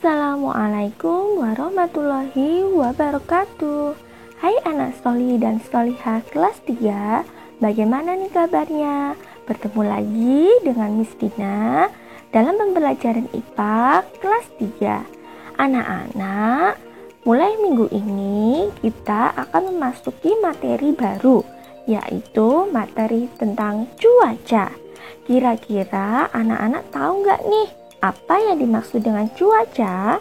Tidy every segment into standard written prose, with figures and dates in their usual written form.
Assalamualaikum warahmatullahi wabarakatuh. Hai anak soli dan solihah kelas 3, bagaimana nih kabarnya? Bertemu lagi dengan Miss Dina dalam pembelajaran IPA kelas 3. Anak-anak, mulai minggu ini kita akan memasuki materi baru, yaitu materi tentang cuaca. Kira-kira anak-anak tahu nggak nih apa yang dimaksud dengan cuaca?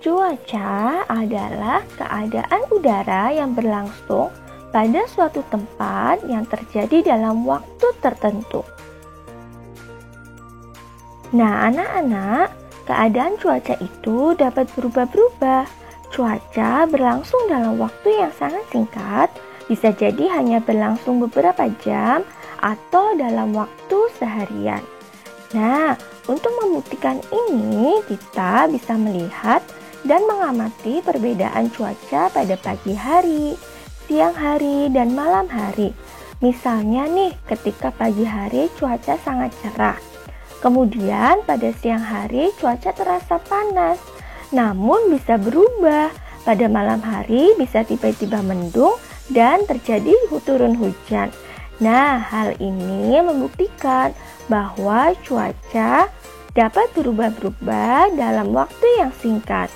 Cuaca adalah keadaan udara yang berlangsung pada suatu tempat yang terjadi dalam waktu tertentu. Nah, anak-anak, keadaan cuaca itu dapat berubah-ubah. Cuaca berlangsung dalam waktu yang sangat singkat, bisa jadi hanya berlangsung beberapa jam atau dalam waktu seharian. Nah, untuk membuktikan ini, kita bisa melihat dan mengamati perbedaan cuaca pada pagi hari, siang hari, dan malam hari. Misalnya nih, ketika pagi hari cuaca sangat cerah. Kemudian pada siang hari cuaca terasa panas, namun bisa berubah. Pada malam hari bisa tiba-tiba mendung dan terjadi turun hujan. Nah, hal ini membuktikan bahwa cuaca dapat berubah-ubah dalam waktu yang singkat.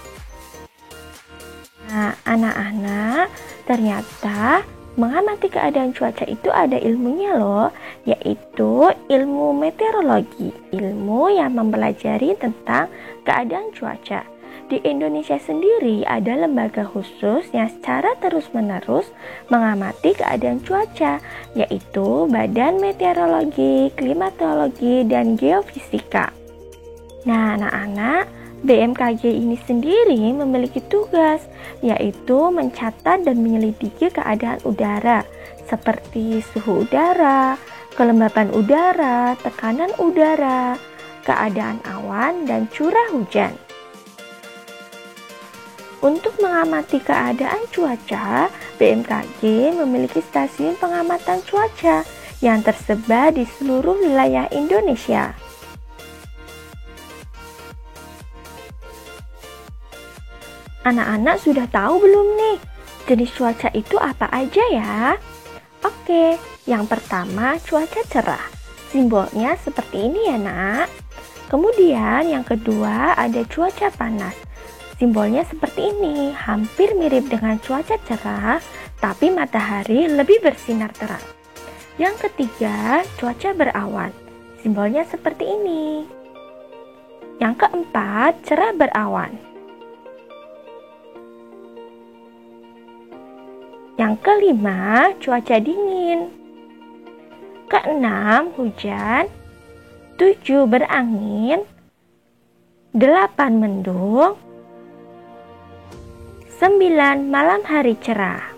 Nah, anak-anak, ternyata mengamati keadaan cuaca itu ada ilmunya loh, yaitu ilmu meteorologi, ilmu yang mempelajari tentang keadaan cuaca. Di Indonesia sendiri ada lembaga khusus yang secara terus-menerus mengamati keadaan cuaca, yaitu Badan Meteorologi, Klimatologi, dan Geofisika. Nah, anak-anak, BMKG ini sendiri memiliki tugas, yaitu mencatat dan menyelidiki keadaan udara, seperti suhu udara, kelembapan udara, tekanan udara, keadaan awan, dan curah hujan. Untuk mengamati keadaan cuaca, BMKG memiliki stasiun pengamatan cuaca yang tersebar di seluruh wilayah Indonesia. Anak-anak sudah tahu belum nih, jenis cuaca itu apa aja ya? Oke, yang pertama cuaca cerah. Simbolnya seperti ini ya nak. Kemudian yang kedua ada cuaca panas. Simbolnya seperti ini, hampir mirip dengan cuaca cerah, tapi matahari lebih bersinar terang. Yang ketiga, cuaca berawan. Simbolnya seperti ini. Yang keempat, cerah berawan. Yang kelima, cuaca dingin. Keenam, hujan. 7, berangin. 8, mendung. 9, malam hari cerah.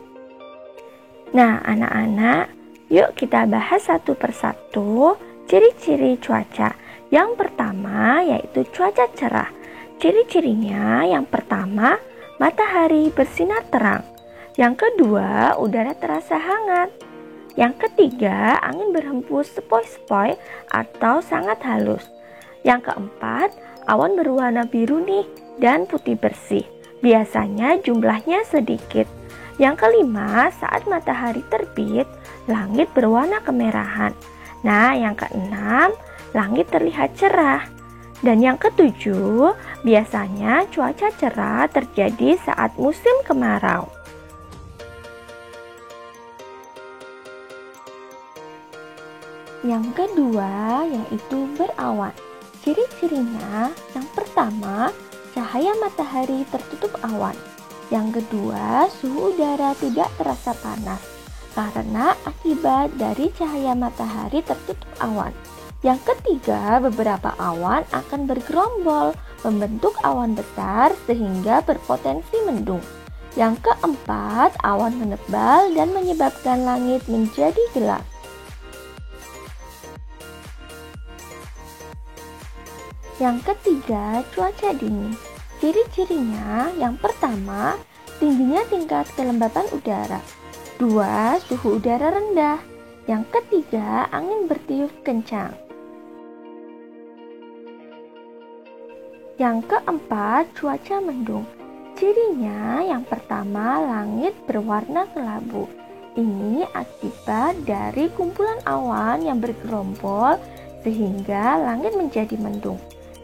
Nah, anak-anak, yuk kita bahas satu persatu ciri-ciri cuaca. Yang pertama yaitu cuaca cerah. Ciri-cirinya yang pertama, matahari bersinar terang. Yang kedua, udara terasa hangat. Yang ketiga, angin berhembus sepoi-sepoi atau sangat halus. Yang keempat, awan berwarna biru nih dan putih bersih. Biasanya jumlahnya sedikit. Yang kelima, saat matahari terbit, langit berwarna kemerahan. Nah, yang keenam, langit terlihat cerah. Dan yang ketujuh, biasanya cuaca cerah terjadi saat musim kemarau. Yang kedua yaitu berawan. Ciri-cirinya yang pertama, cahaya matahari tertutup awan. Yang kedua, suhu udara tidak terasa panas karena akibat dari cahaya matahari tertutup awan. Yang ketiga, beberapa awan akan bergerombol membentuk awan besar sehingga berpotensi mendung. Yang keempat, awan menebal dan menyebabkan langit menjadi gelap. Yang ketiga, cuaca dingin. Ciri-cirinya yang pertama, tingginya tingkat kelembapan udara. 2, suhu udara rendah. Yang ketiga, angin bertiup kencang. Yang keempat, cuaca mendung. Cirinya yang pertama, langit berwarna kelabu. Ini akibat dari kumpulan awan yang bergerombol sehingga langit menjadi mendung.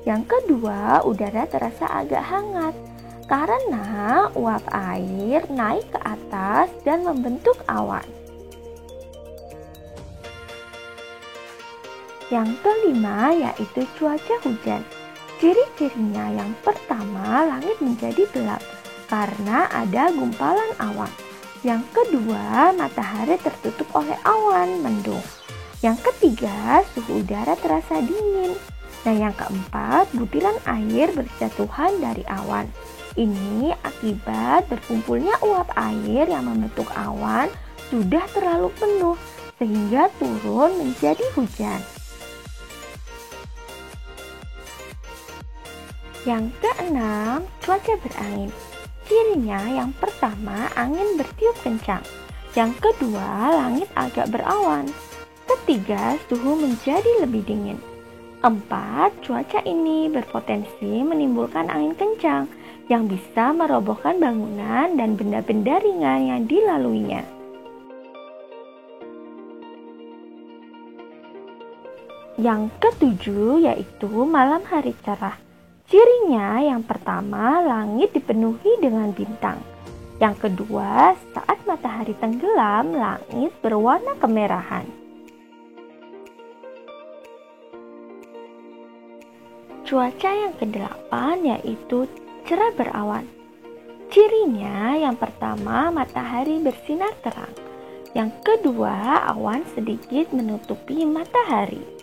Yang kedua, udara terasa agak hangat karena uap air naik ke atas dan membentuk awan. Yang kelima yaitu cuaca hujan. Ciri-cirinya yang pertama, langit menjadi gelap karena ada gumpalan awan. Yang kedua, matahari tertutup oleh awan mendung. Yang ketiga, suhu udara terasa dingin. Nah, yang keempat, butiran air berjatuhan dari awan. Ini akibat berkumpulnya uap air yang membentuk awan sudah terlalu penuh sehingga turun menjadi hujan. Yang keenam, cuaca berangin. Cirinya yang pertama, angin bertiup kencang. Yang kedua, langit agak berawan. Ketiga, suhu menjadi lebih dingin. Empat, cuaca ini berpotensi menimbulkan angin kencang yang bisa merobohkan bangunan dan benda-benda ringan yang dilaluinya. Yang ketujuh yaitu malam hari cerah. Cirinya yang pertama, langit dipenuhi dengan bintang. Yang kedua, saat matahari tenggelam, langit berwarna kemerahan. Cuaca yang kedelapan yaitu cerah berawan. Cirinya yang pertama, matahari bersinar terang. Yang kedua, awan sedikit menutupi matahari.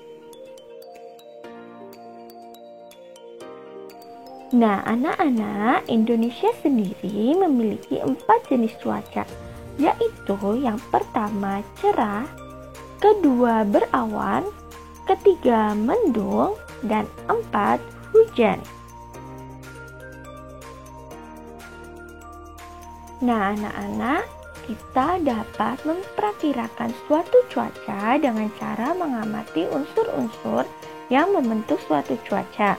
Nah, anak-anak, Indonesia sendiri memiliki 4 jenis cuaca, yaitu yang pertama cerah, kedua berawan, ketiga mendung, dan 4 hujan. Nah, anak-anak, kita dapat memperkirakan suatu cuaca dengan cara mengamati unsur-unsur yang membentuk suatu cuaca.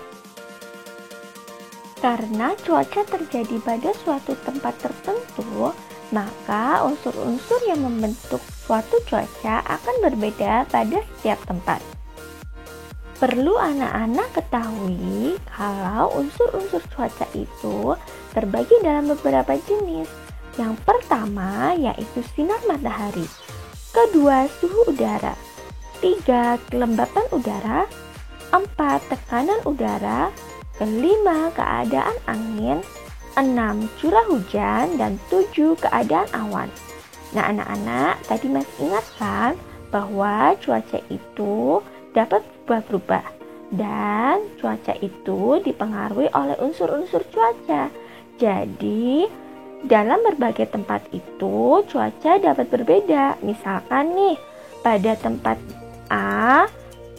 Karena cuaca terjadi pada suatu tempat tertentu, maka unsur-unsur yang membentuk suatu cuaca akan berbeda pada setiap tempat. Perlu anak-anak ketahui kalau unsur-unsur cuaca itu terbagi dalam beberapa jenis. Yang pertama yaitu sinar matahari, kedua suhu udara, 3 kelembapan udara, 4 tekanan udara, kelima keadaan angin, 6 curah hujan, dan 7 keadaan awan. Nah, anak-anak tadi masih ingat kan bahwa cuaca itu dapat berubah-ubah dan cuaca itu dipengaruhi oleh unsur-unsur cuaca. Jadi dalam berbagai tempat itu cuaca dapat berbeda. Misalkan nih, pada tempat A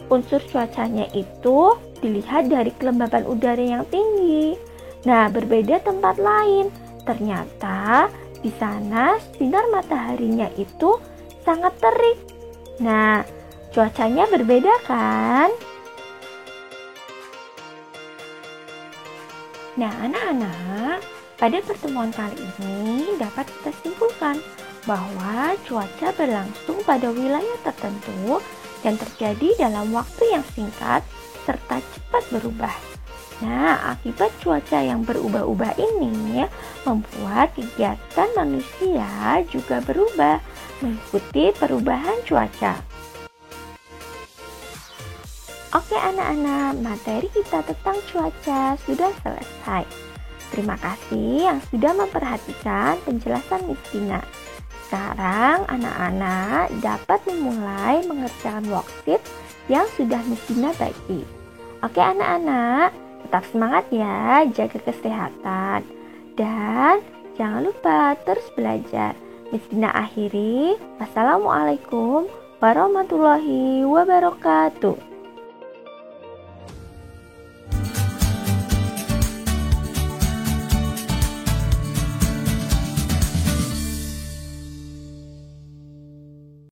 unsur cuacanya itu dilihat dari kelembapan udara yang tinggi. Nah, berbeda tempat lain. Ternyata di sana sinar mataharinya itu sangat terik. Nah, cuacanya berbeda kan? Nah, anak-anak, pada pertemuan kali ini dapat kita simpulkan bahwa cuaca berlangsung pada wilayah tertentu dan terjadi dalam waktu yang singkat serta cepat berubah. Nah, akibat cuaca yang berubah-ubah ini membuat kegiatan manusia juga berubah mengikuti perubahan cuaca. Oke anak-anak, materi kita tentang cuaca sudah selesai. Terima kasih yang sudah memperhatikan penjelasan Miss Tina. Sekarang anak-anak dapat memulai mengerjakan worksheet yang sudah Miss Tina bagi. Oke anak-anak, tetap semangat ya, jaga kesehatan. Dan jangan lupa terus belajar. Miss Tina akhiri. Wassalamualaikum warahmatullahi wabarakatuh.